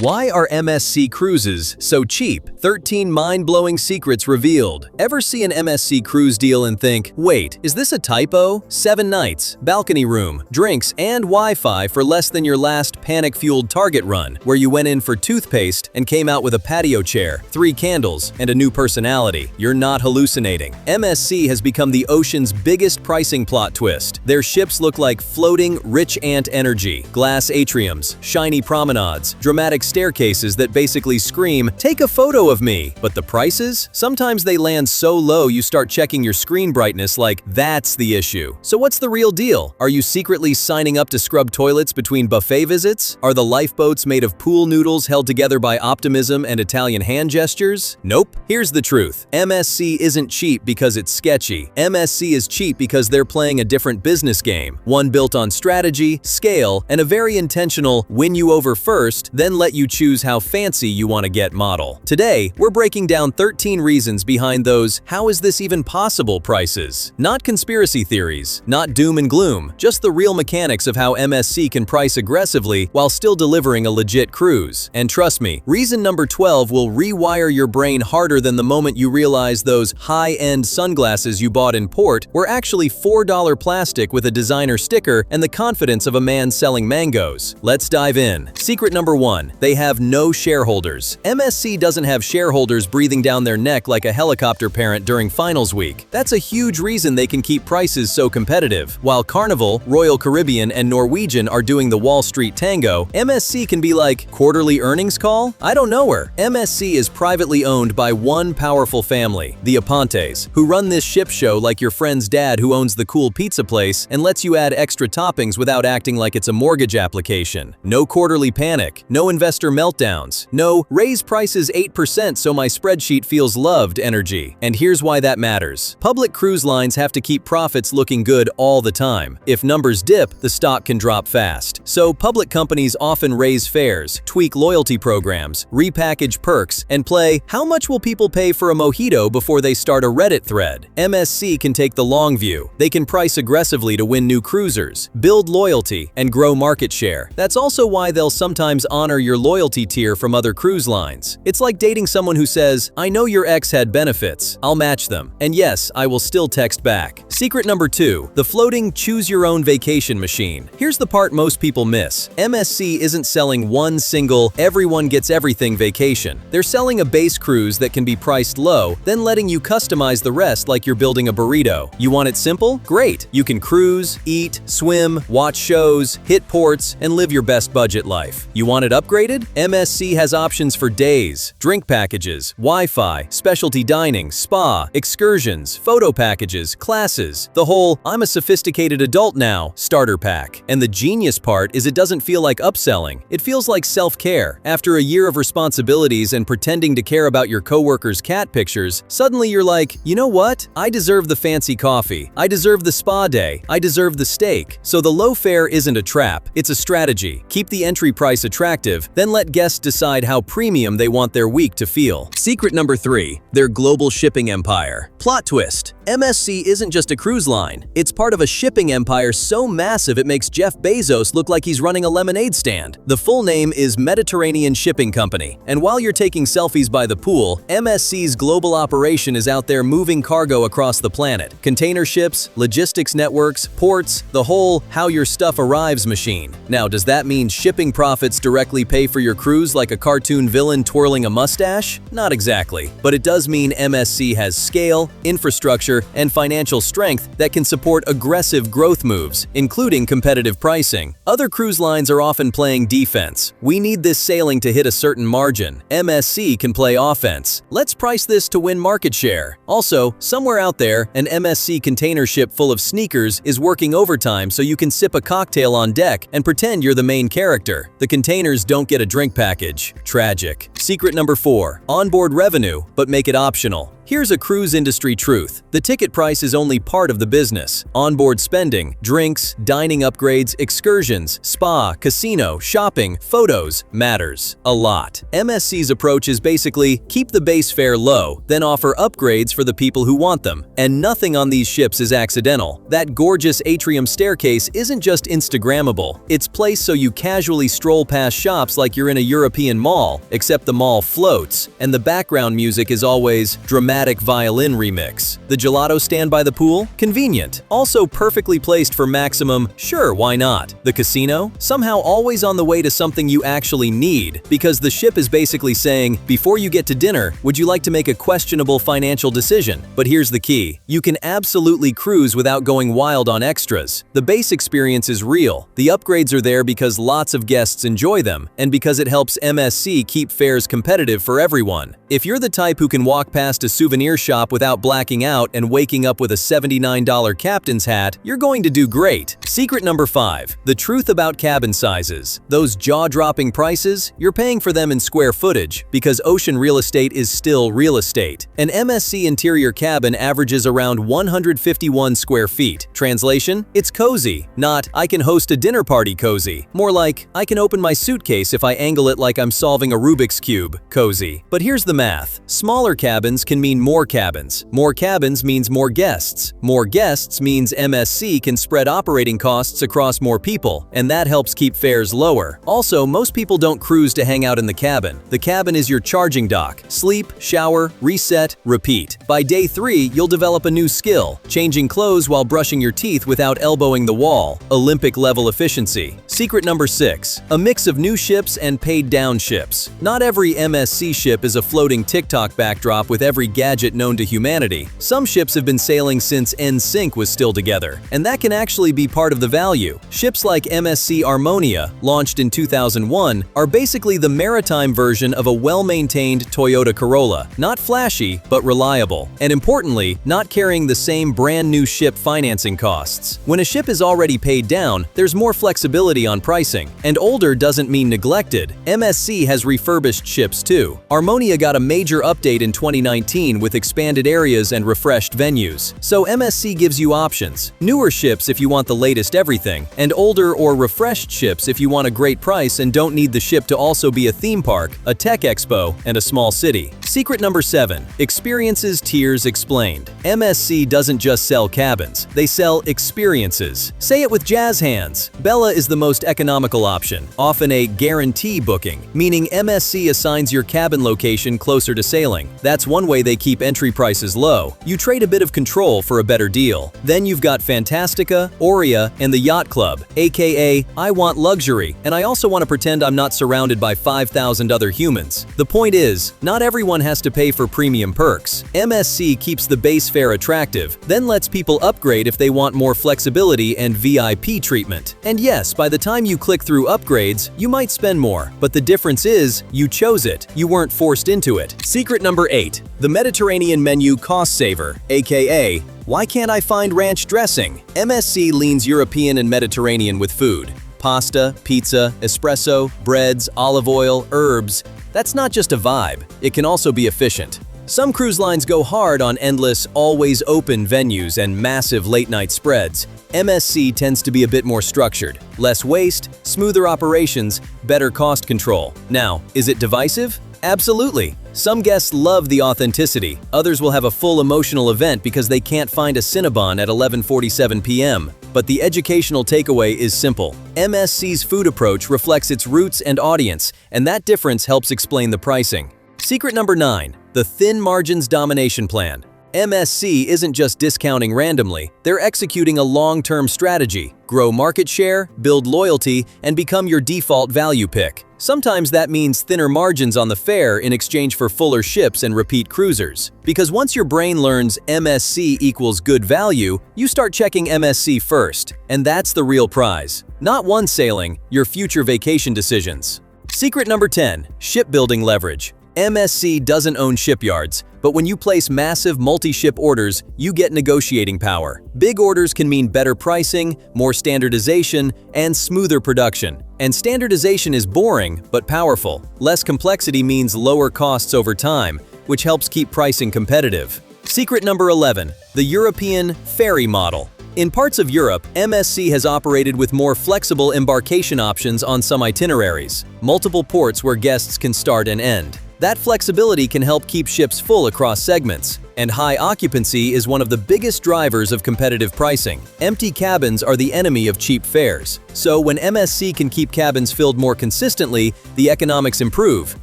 Why are MSC Cruises so cheap? 13 mind-blowing secrets revealed. Ever see an MSC cruise deal and think, wait, is this a typo? 7 nights, balcony room, drinks, and Wi-Fi for less than your last panic-fueled Target run, where you went in for toothpaste and came out with a patio chair, 3 candles, and a new personality. You're not hallucinating. MSC has become the ocean's biggest pricing plot twist. Their ships look like floating, rich ant energy, glass atriums, shiny promenades, dramatic staircases that basically scream, "Take a photo of me." But the prices? Sometimes they land so low you start checking your screen brightness like that's the issue. So what's the real deal? Are you secretly signing up to scrub toilets between buffet visits? Are the lifeboats made of pool noodles held together by optimism and Italian hand gestures? Nope. Here's the truth. MSC isn't cheap because it's sketchy. MSC is cheap because they're playing a different business game, one built on strategy, scale, and a very intentional win you over first, then let you choose how fancy you want to get model. Today, we're breaking down 13 reasons behind those "how is this even possible" prices. Not conspiracy theories, not doom and gloom, just the real mechanics of how MSC can price aggressively while still delivering a legit cruise. And trust me, reason number 12 will rewire your brain harder than the moment you realize those high-end sunglasses you bought in port were actually $4 plastic with a designer sticker and the confidence of a man selling mangoes. Let's dive in. Secret number 1. They have no shareholders. MSC doesn't have shareholders breathing down their neck like a helicopter parent during finals week. That's a huge reason they can keep prices so competitive. While Carnival, Royal Caribbean, and Norwegian are doing the Wall Street tango, MSC can be like, quarterly earnings call? I don't know her. MSC is privately owned by one powerful family, the Apontes, who run this ship show like your friend's dad who owns the cool pizza place and lets you add extra toppings without acting like it's a mortgage application. No quarterly panic, no investor meltdowns, no raise prices 8% so my spreadsheet feels loved energy. And here's why that matters. Public cruise lines have to keep profits looking good all the time. If numbers dip, the stock can drop fast. So public companies often raise fares, tweak loyalty programs, repackage perks, and play "how much will people pay for a mojito" before they start a Reddit thread. MSC can take the long view. They can price aggressively to win new cruisers, build loyalty, and grow market share. That's also why they'll sometimes honor your loyalty tier from other cruise lines. It's like dating someone who says, "I know your ex had benefits, I'll match them. And yes, I will still text back." Secret number 2. The floating choose-your-own vacation machine. Here's the part most people miss. MSC isn't selling one single, everyone-gets-everything vacation. They're selling a base cruise that can be priced low, then letting you customize the rest like you're building a burrito. You want it simple? Great. You can cruise, eat, swim, watch shows, hit ports, and live your best budget life. You want it upgraded? MSC has options for days, drink packages, Wi-Fi, specialty dining, spa, excursions, photo packages, classes, the whole "I'm a sophisticated adult now" starter pack. And the genius part is it doesn't feel like upselling. It feels like self-care. After a year of responsibilities and pretending to care about your coworkers' cat pictures, suddenly you're like, you know what? I deserve the fancy coffee. I deserve the spa day. I deserve the steak. So the low fare isn't a trap. It's a strategy. Keep the entry price attractive, then let guests decide how premium they want their week to feel. Secret number 3. Their global shipping empire. Plot twist. MSC isn't just a cruise line. It's part of a shipping empire so massive it makes Jeff Bezos look like he's running a lemonade stand. The full name is Mediterranean Shipping Company. And while you're taking selfies by the pool, MSC's global operation is out there moving cargo across the planet. Container ships, logistics networks, ports, the whole "how your stuff arrives" machine. Now, does that mean shipping profits directly pay for your cruise like a cartoon villain twirling a mustache? Not exactly. But it does mean MSC has scale, infrastructure, and financial strength that can support aggressive growth moves, including competitive pricing. Other cruise lines are often playing defense. We need this sailing to hit a certain margin. MSC can play offense. Let's price this to win market share. Also, somewhere out there, an MSC container ship full of sneakers is working overtime so you can sip a cocktail on deck and pretend you're the main character. The containers don't get a drink package. Tragic. Secret number 4. Onboard revenue, but make it optional. Here's a cruise industry truth. The ticket price is only part of the business. Onboard spending, drinks, dining upgrades, excursions, spa, casino, shopping, photos matters a lot. MSC's approach is basically keep the base fare low, then offer upgrades for the people who want them. And nothing on these ships is accidental. That gorgeous atrium staircase isn't just Instagrammable. It's placed so you casually stroll past shops like you're in a European mall, except the mall floats, and the background music is always dramatic violin remix. The gelato stand by the pool? Convenient. Also perfectly placed for maximum, sure, why not? The casino? Somehow always on the way to something you actually need, because the ship is basically saying, before you get to dinner, would you like to make a questionable financial decision? But here's the key. You can absolutely cruise without going wild on extras. The base experience is real. The upgrades are there because lots of guests enjoy them, and because it helps MSC keep fares competitive for everyone. If you're the type who can walk past a souvenir shop without blacking out and waking up with a $79 captain's hat, you're going to do great. Secret number 5. The truth about cabin sizes. Those jaw-dropping prices, you're paying for them in square footage, because ocean real estate is still real estate. An MSC interior cabin averages around 151 square feet. Translation? It's cozy, not I can host a dinner party cozy. More like I can open my suitcase if I angle it like I'm solving a Rubik's Cube cozy. But here's the math. Smaller cabins can mean more cabins. More cabins means more guests. More guests means MSC can spread operating costs across more people, and that helps keep fares lower. Also, most people don't cruise to hang out in the cabin. The cabin is your charging dock. Sleep, shower, reset, repeat. By day 3, you'll develop a new skill, changing clothes while brushing your teeth without elbowing the wall. Olympic-level efficiency. Secret number 6. A mix of new ships and paid-down ships. Not every MSC ship is a floating TikTok backdrop with every gadget known to humanity. Some ships have been sailing since NSYNC was still together, and that can actually be part of the value. Ships like MSC Harmonia, launched in 2001, are basically the maritime version of a well-maintained Toyota Corolla. Not flashy, but reliable. And importantly, not carrying the same brand-new ship financing costs. When a ship is already paid down, there's more flexibility on pricing. And older doesn't mean neglected. MSC has refurbished ships too. Harmonia got a major update in 2019 with expanded areas and refreshed venues. So MSC gives you options. Newer ships if you want the latest everything, and older or refreshed ships if you want a great price and don't need the ship to also be a theme park, a tech expo, and a small city. Secret number 7. Experiences Tiers Explained. MSC doesn't just sell cabins, they sell experiences. Say it with jazz hands. Bella is the most economical option, often a guarantee booking, meaning MSC assigns your cabin location closer to sailing. That's one way they keep entry prices low. You trade a bit of control for a better deal. Then you've got Fantastica, Aurea, and the Yacht Club, aka I want luxury, and I also want to pretend I'm not surrounded by 5,000 other humans. The point is, not everyone has to pay for premium perks. MSC keeps the base fare attractive, then lets people upgrade if they want more flexibility and VIP treatment. And yes, by the time you click through upgrades, you might spend more, but the difference is, you chose it. You weren't forced into it. Secret number 8. The Mediterranean Menu Cost Saver, aka why can't I find ranch dressing? MSC leans European and Mediterranean with food. Pasta, pizza, espresso, breads, olive oil, herbs. That's not just a vibe, it can also be efficient. Some cruise lines go hard on endless, always open venues and massive late-night spreads. MSC tends to be a bit more structured. Less waste, smoother operations, better cost control. Now, is it divisive? Absolutely. Some guests love the authenticity. Others will have a full emotional event because they can't find a Cinnabon at 11:47 p.m. But the educational takeaway is simple. MSC's food approach reflects its roots and audience, and that difference helps explain the pricing. Secret number 9. The Thin Margins Domination Plan. MSC isn't just discounting randomly, they're executing a long-term strategy. Grow market share, build loyalty, and become your default value pick. Sometimes that means thinner margins on the fare in exchange for fuller ships and repeat cruisers. Because once your brain learns MSC equals good value, you start checking MSC first. And that's the real prize. Not one sailing, your future vacation decisions. Secret number 10. Shipbuilding leverage. MSC doesn't own shipyards, but when you place massive multi-ship orders, you get negotiating power. Big orders can mean better pricing, more standardization, and smoother production. And standardization is boring, but powerful. Less complexity means lower costs over time. which helps keep pricing competitive. Secret number 11. The European ferry model. In parts of Europe, MSC has operated with more flexible embarkation options on some itineraries, multiple ports where guests can start and end. That flexibility can help keep ships full across segments, and high occupancy is one of the biggest drivers of competitive pricing. Empty cabins are the enemy of cheap fares. So when MSC can keep cabins filled more consistently, the economics improve,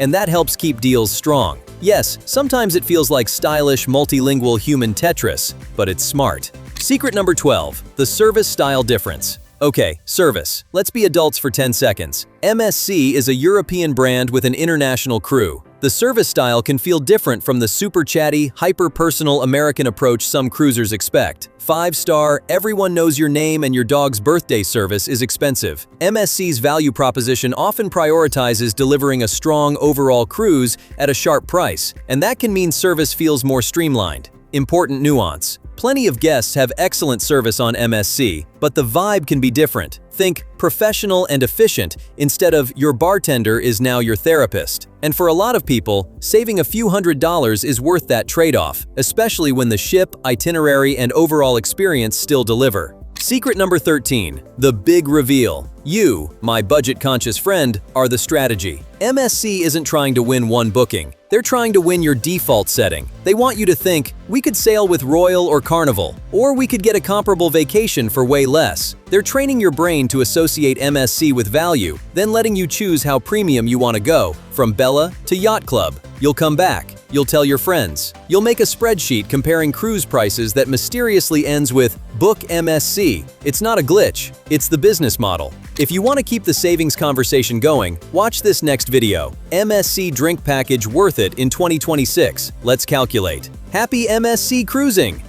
and that helps keep deals strong. Yes, sometimes it feels like stylish, multilingual human Tetris, but it's smart. Secret number 12. The service style difference. Okay, service. Let's be adults for 10 seconds. MSC is a European brand with an international crew. The service style can feel different from the super chatty, hyper-personal American approach some cruisers expect. 5-star, everyone knows your name and your dog's birthday service is expensive. MSC's value proposition often prioritizes delivering a strong overall cruise at a sharp price, and that can mean service feels more streamlined. Important nuance. Plenty of guests have excellent service on MSC, but the vibe can be different. Think professional and efficient instead of your bartender is now your therapist. And for a lot of people, saving a few $100s is worth that trade-off, especially when the ship, itinerary, and overall experience still deliver. Secret number 13. The big reveal. You, my budget-conscious friend, are the strategy. MSC isn't trying to win one booking. They're trying to win your default setting. They want you to think, we could sail with Royal or Carnival, or we could get a comparable vacation for way less. They're training your brain to associate MSC with value, then letting you choose how premium you want to go, from Bella to Yacht Club. You'll come back. You'll tell your friends. You'll make a spreadsheet comparing cruise prices that mysteriously ends with Book MSC. It's not a glitch, it's the business model. If you want to keep the savings conversation going, watch this next video. MSC drink package worth it in 2026. Let's calculate. Happy MSC cruising!